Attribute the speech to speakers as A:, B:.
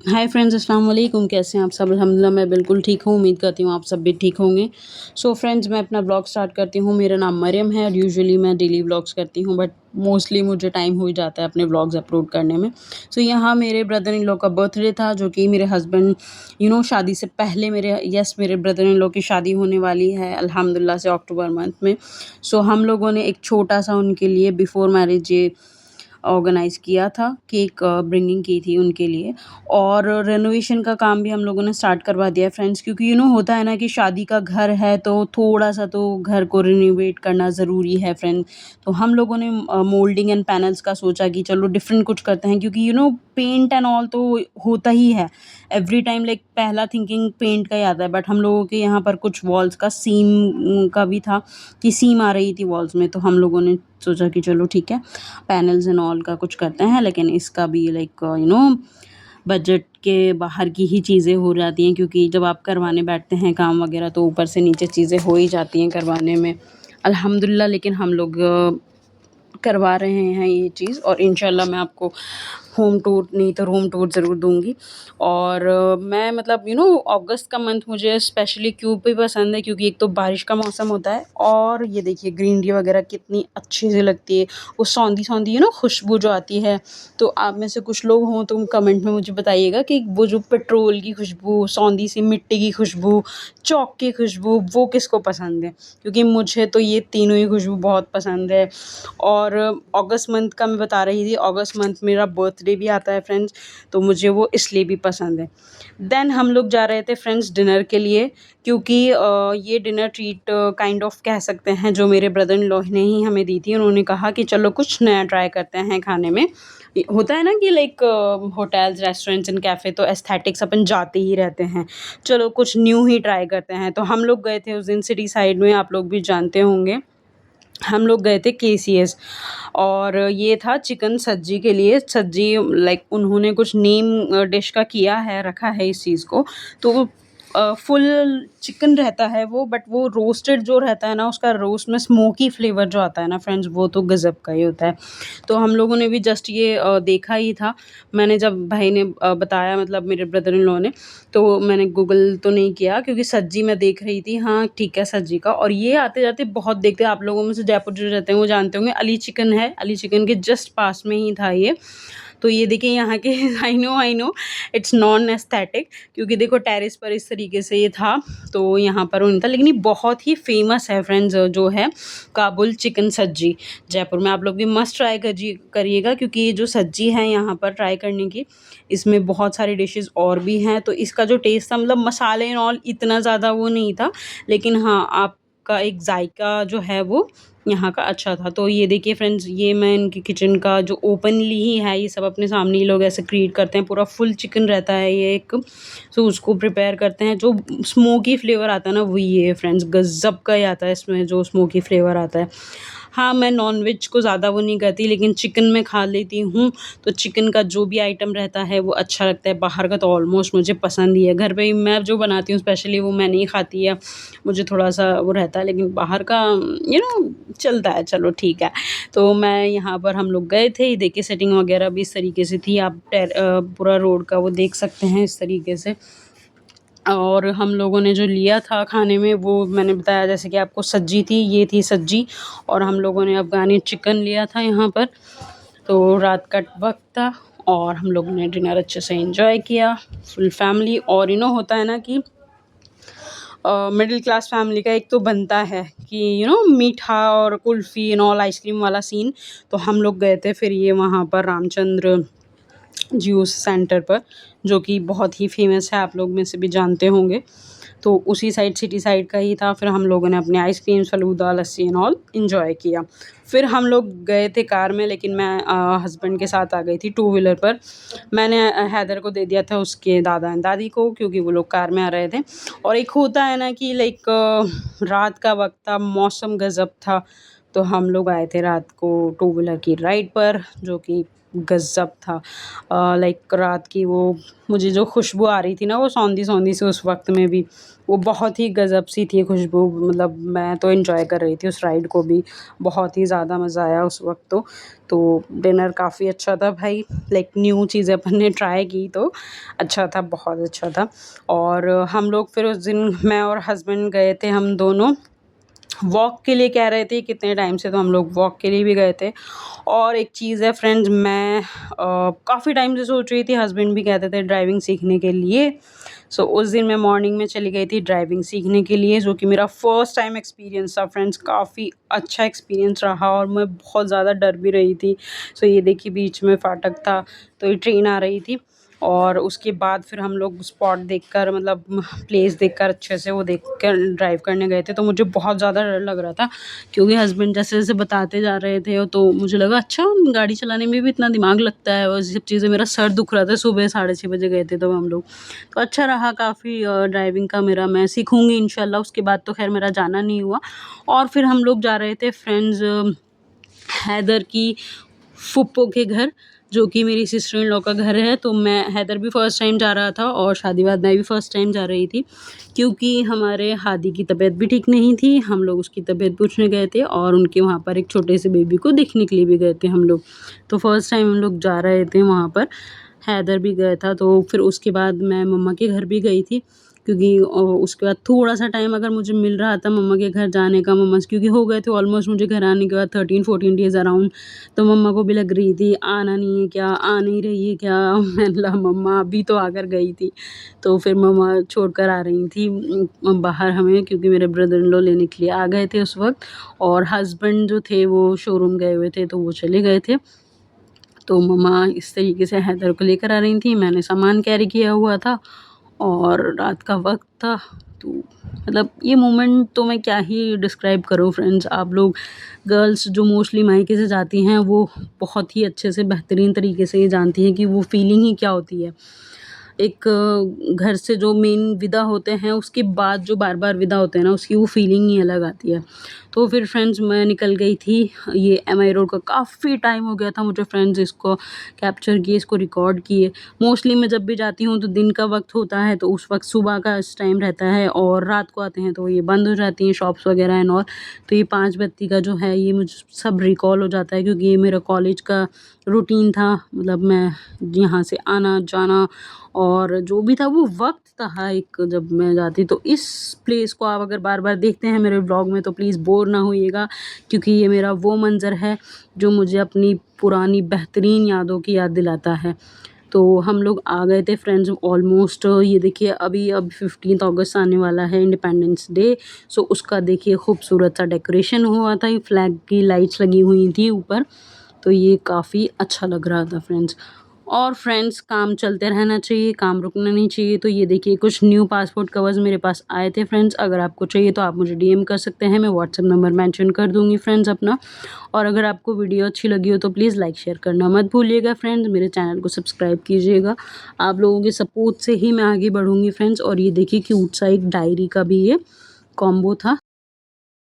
A: Hi friends, अस्सलाम वालेकुम। कैसे हैं आप सब? अल्हम्दुलिल्लाह मैं बिल्कुल ठीक हूँ। उम्मीद करती हूँ आप सब भी ठीक होंगे। सो फ्रेंड्स, मैं अपना ब्लॉग स्टार्ट करती हूँ। मेरा नाम मरियम है और यूजुअली मैं डेली व्लॉग्स करती हूँ, बट मोस्टली मुझे टाइम हो ही जाता है अपने व्लॉग्स अपलोड करने में। सो यहाँ मेरे ब्रदर इन लॉ का बर्थडे था, जो कि मेरे हस्बैंड शादी से पहले मेरे ब्रदर इन लॉ की शादी होने वाली है अल्हम्दुलिल्लाह से अक्टूबर मंथ में। सो हम लोगों ने एक छोटा-सा उनके लिए बिफ़ोर मैरिज ऑर्गेनाइज़ किया था, केक ब्रिंगिंग की थी उनके लिए। और रेनोवेशन का काम भी हम लोगों ने स्टार्ट करवा दिया है फ्रेंड्स, क्योंकि होता है ना कि शादी का घर है तो थोड़ा-सा तो घर को रिनोवेट करना ज़रूरी है फ्रेंड। तो हम लोगों ने मोल्डिंग एंड पैनल्स का सोचा कि चलो डिफरेंट कुछ करते हैं, क्योंकि पेंट एंड ऑल तो होता ही है। एवरी टाइम लाइक पहला थिंकिंग पेंट का ही आता है, बट हम लोगों के यहाँ पर कुछ वॉल्स का सीम का भी था कि सीम आ रही थी वॉल्स में, तो हम लोगों ने सोचा कि चलो ठीक है, पैनल्स एंड ऑल का कुछ करते हैं। लेकिन इसका भी लाइक बजट के बाहर की ही चीज़ें हो जाती हैं, क्योंकि जब आप करवाने बैठते हैं काम वगैरह तो ऊपर से नीचे चीज़ें हो ही जाती हैं करवाने में अल्हम्दुलिल्लाह। लेकिन हम लोग करवा रहे हैं ये चीज़, और इंशाल्लाह मैं आपको होम टूर नहीं तो रूम टूर ज़रूर दूँगी। और मैं मतलब अगस्त का मंथ मुझे स्पेशली क्यों भी पसंद है, क्योंकि एक तो बारिश का मौसम होता है, और ये देखिए ग्रीनरी वगैरह कितनी अच्छी सी लगती है। वो सौंधी-सौंधी खुशबू जो आती है। तो आप में से कुछ लोग हों तो कमेंट में मुझे बताइएगा कि वो जो पेट्रोल की खुशबू, सौंधी सी मिट्टी की खुशबू, चॉक की खुशबू, वो किसको पसंद है? क्योंकि मुझे तो ये तीनों ही खुशबू बहुत पसंद है। और अगस्त मंथ का मैं बता रही थी, अगस्त मंथ मेरा बर्थडे भी आता है फ्रेंड्स, तो मुझे वो इसलिए भी पसंद है। देन हम लोग जा रहे थे फ्रेंड्स डिनर के लिए, क्योंकि ये डिनर ट्रीट काइंड ऑफ कह सकते हैं जो मेरे ब्रदर इन लॉ ने ही हमें दी थी। उन्होंने कहा कि चलो कुछ नया ट्राई करते हैं खाने में। होता है ना कि like hotels, restaurants and cafe तो एस्थेटिक्स अपन जाते ही रहते हैं, चलो कुछ न्यू ही ट्राई करते हैं। तो हम लोग गए थे उस दिन सिटी साइड में, आप लोग भी जानते होंगे। हम लोग गए थे केसीएस, और ये था चिकन सज्जी के लिए। सज्जी लाइक उन्होंने कुछ नेम डिश का किया है, रखा है इस चीज़ को। तो वो फुल चिकन रहता है वो, बट वो रोस्टेड जो रहता है ना, उसका रोस्ट में स्मोकी फ्लेवर जो आता है ना फ्रेंड्स, वो तो गज़ब का ही होता है। तो हम लोगों ने भी जस्ट ये देखा ही था। मैंने जब भाई ने बताया, मतलब मेरे ब्रदर इन लॉ ने, तो मैंने गूगल तो नहीं किया, क्योंकि सज्जी मैं देख रही थी, हाँ ठीक है सज्जी का। और ये आते-जाते बहुत देखते हैं, आप लोगों में से जयपुर जो रहते हैं वो जानते होंगे, अली चिकन है, अली चिकन के जस्ट पास में ही था ये। तो ये देखिए यहाँ के I know it's non aesthetic, क्योंकि देखो टेरेस पर इस तरीके से ये था, तो यहाँ पर वो नहीं था। लेकिन ये बहुत ही फ़ेमस है फ्रेंड्स, जो है काबुल चिकन सज्जी। जयपुर में आप लोग भी मस्ट ट्राई करिएगा, क्योंकि ये जो सज्जी है यहाँ पर ट्राई करने की, इसमें बहुत सारी डिशेज़ और भी हैं। तो इसका जो टेस्ट था, मतलब मसाले एंड ऑल इतना ज़्यादा वो नहीं था, लेकिन हाँ, आपका एक जायका जो है वो यहाँ का अच्छा था। तो ये देखिए फ्रेंड्स, ये मैं इनकी किचन का जो ओपनली ही है, ये सब अपने सामने ही लोग ऐसे क्रिएट करते हैं। पूरा फुल चिकन रहता है ये एक, सो उसको प्रिपेयर करते हैं। जो स्मोकी फ्लेवर आता है ना, वो ये है फ्रेंड्स, गज़ब का ही आता है इसमें जो स्मोकी फ्लेवर आता है। हाँ, मैं नॉन-वेज को ज़्यादा वो नहीं करती, लेकिन चिकन मैं खा लेती हूँ। तो चिकन का जो भी आइटम रहता है वो अच्छा लगता है। बाहर का तो ऑलमोस्ट मुझे पसंद ही है। घर पे ही मैं जो बनाती हूँ स्पेशली, वो मैं नहीं खाती है, मुझे थोड़ा-सा वो रहता है। लेकिन बाहर का चलता है, चलो ठीक है। तो मैं यहाँ पर हम लोग गए थे, ये देखिए सेटिंग वगैरह भी इस तरीके से थी। आप पूरा रोड का वो देख सकते हैं इस तरीके से। और हम लोगों ने जो लिया था खाने में, वो मैंने बताया जैसे कि आपको सज्जी थी, ये थी सज्जी। और हम लोगों ने अफ़गानी चिकन लिया था यहाँ पर। तो रात का वक़्त था और हम लोगों ने डिनर अच्छे से एन्जॉय किया, फुल फैमिली। और होता है ना कि मिडिल क्लास फैमिली का एक तो बनता है कि मीठा और कुल्फ़ी एंड ऑल, आइसक्रीम वाला सीन। तो हम लोग गए थे फिर ये वहाँ पर रामचंद्र जूस सेंटर पर, जो कि बहुत ही फ़ेमस है, आप लोग में से भी जानते होंगे। तो उसी साइड, सिटी साइड का ही था। फिर हम लोगों ने अपने ice cream, falooda, lassi and all enjoy किया। फिर हम लोग गए थे कार में, लेकिन मैं हस्बैंड के साथ आ गई थी टू व्हीलर पर। मैंने हैदर को दे दिया था उसके दादा एंड दादी को, क्योंकि वो लोग कार में आ रहे थे। और एक होता है ना कि लाइक रात का वक़्त था, मौसम गज़ब था, तो हम लोग आए थे रात को टू व्हीलर की राइड पर, जो कि गज़ब था। लाइक रात की वो मुझे जो खुशबू आ रही थी ना वो सौंधी-सौंधी सी उस वक़्त में भी, वो बहुत ही गज़ब सी थी खुशबू। मतलब मैं तो एन्जॉय कर रही थी उस राइड को भी, बहुत ही ज़्यादा मज़ा आया उस वक़्त तो। तो डिनर काफ़ी अच्छा था भाई, लाइक न्यू चीज़ें अपन ने ट्राई की तो अच्छा था, बहुत अच्छा था। और हम लोग फिर उस दिन मैं और हस्बैंड गए थे हम दोनों वॉक के लिए, कह रहे थे कितने टाइम से, तो हम लोग वॉक के लिए भी गए थे। और एक चीज़ है फ्रेंड्स, मैं काफ़ी टाइम से सोच रही थी, हस्बैंड भी कहते थे ड्राइविंग सीखने के लिए। सो उस दिन मैं मॉर्निंग में चली गई थी ड्राइविंग सीखने के लिए, जो कि मेरा फर्स्ट टाइम एक्सपीरियंस था फ्रेंड्स। काफ़ी अच्छा एक्सपीरियंस रहा और मैं बहुत ज़्यादा डर भी रही थी। सो ये देखिए बीच में फाटक था, तो ये ट्रेन आ रही थी। और उसके बाद फिर हम लोग स्पॉट देखकर, मतलब प्लेस देखकर अच्छे से वो देख कर ड्राइव करने गए थे। तो मुझे बहुत ज़्यादा डर लग रहा था, क्योंकि हस्बैंड जैसे-जैसे बताते जा रहे थे तो मुझे लगा अच्छा गाड़ी चलाने में भी इतना दिमाग लगता है, और ये सब चीज़ें, मेरा सर दुख रहा था, सुबह 6:30 बजे गए थे तब हम लोग। तो अच्छा रहा काफ़ी ड्राइविंग का मेरा, मैं सीखूँगी इंशाल्लाह। उसके बाद तो ख़ैर मेरा जाना नहीं हुआ। और फिर हम लोग जा रहे थे फ्रेंड्स हैदर की फूफो के घर, जो कि मेरी सिस्टर इन लॉ का घर है। तो मैं हैदर भी फर्स्ट टाइम जा रहा था और शादी बाद मैं भी फर्स्ट टाइम जा रही थी, क्योंकि हमारे हादी की तबीयत भी ठीक नहीं थी। हम लोग उसकी तबीयत पूछने गए थे और उनके वहाँ पर एक छोटे से बेबी को देखने के लिए भी गए थे हम लोग। तो फर्स्ट टाइम हम लोग जा रहे थे वहाँ पर, हैदर भी गया था। तो फिर उसके बाद मैं मम्मा के घर भी गई थी, क्योंकि उसके बाद थोड़ा-सा टाइम अगर मुझे मिल रहा था मम्मा के घर जाने का, मम्मा से, क्योंकि हो गए थे ऑलमोस्ट मुझे घर आने के बाद 13-14 डेज़ अराउंड। तो मम्मा को भी लग रही थी आना नहीं है क्या, आ नहीं रही है क्या? मैंने बोला मम्मा अभी तो आकर गई थी। तो फिर मम्मा छोड़कर आ रही थी बाहर हमें, क्योंकि मेरे ब्रदर इन लॉ लेने के लिए आ गए थे उस वक़्त। और हस्बैंड जो थे वो शोरूम गए हुए थे, तो वो चले गए थे। तो मम्मा इस तरीके से हैदर को लेकर आ रही थी, मैंने सामान कैरी किया हुआ था और रात का वक़्त था। तो मतलब ये मोमेंट तो मैं क्या ही डिस्क्राइब करूँ फ्रेंड्स। आप लोग गर्ल्स जो मोस्टली मायके से जाती हैं वो बहुत ही अच्छे से बेहतरीन तरीके से ये जानती हैं कि वो फीलिंग ही क्या होती है। एक घर से जो मेन विदा होते हैं उसके बाद जो बार-बार विदा होते हैं ना, उसकी वो फीलिंग ही अलग आती है। तो फिर फ्रेंड्स मैं निकल गई थी, ये एमआई रोड का काफ़ी टाइम हो गया था मुझे फ्रेंड्स इसको कैप्चर किए, इसको रिकॉर्ड किए। मोस्टली मैं जब भी जाती हूँ तो दिन का वक़्त होता है, तो उस वक़्त सुबह का इस टाइम रहता है, और रात को आते हैं तो ये बंद हो जाती हैं शॉप्स वग़ैरह एंड ऑल। तो ये 5 बत्ती का जो है ये मुझे सब रिकॉल हो जाता है, क्योंकि ये मेरा कॉलेज का रूटीन था। मतलब मैं यहाँ से आना-जाना और जो भी था वो वक़्त था एक, जब मैं जाती। तो इस प्लेस को आप अगर बार-बार देखते हैं मेरे व्लॉग में तो प्लीज़ बोर ना होइएगा, क्योंकि ये मेरा वो मंज़र है जो मुझे अपनी पुरानी बेहतरीन यादों की याद दिलाता है। तो हम लोग आ गए थे फ्रेंड्स ऑलमोस्ट, ये देखिए अभी अब 15th अगस्त आने वाला है, इंडिपेंडेंस डे। सो उसका देखिए खूबसूरत सा डेकोरेशन हुआ था, ये फ्लैग की लाइट्स लगी हुई थी ऊपर। तो ये काफ़ी अच्छा लग रहा था फ्रेंड्स। और फ्रेंड्स काम चलते रहना चाहिए, काम रुकना नहीं चाहिए। तो ये देखिए कुछ न्यू पासपोर्ट कवर्स मेरे पास आए थे फ्रेंड्स, अगर आपको चाहिए तो आप मुझे डीएम कर सकते हैं, मैं व्हाट्सएप नंबर मेंशन कर दूँगी फ्रेंड्स अपना। और अगर आपको वीडियो अच्छी लगी हो तो प्लीज़ लाइक शेयर करना मत भूलिएगा फ्रेंड्स, मेरे चैनल को सब्सक्राइब कीजिएगा। आप लोगों के सपोर्ट से ही मैं आगे बढ़ूँगी फ्रेंड्स। और ये देखिए क्यूट सा एक डायरी का भी ये कॉम्बो था,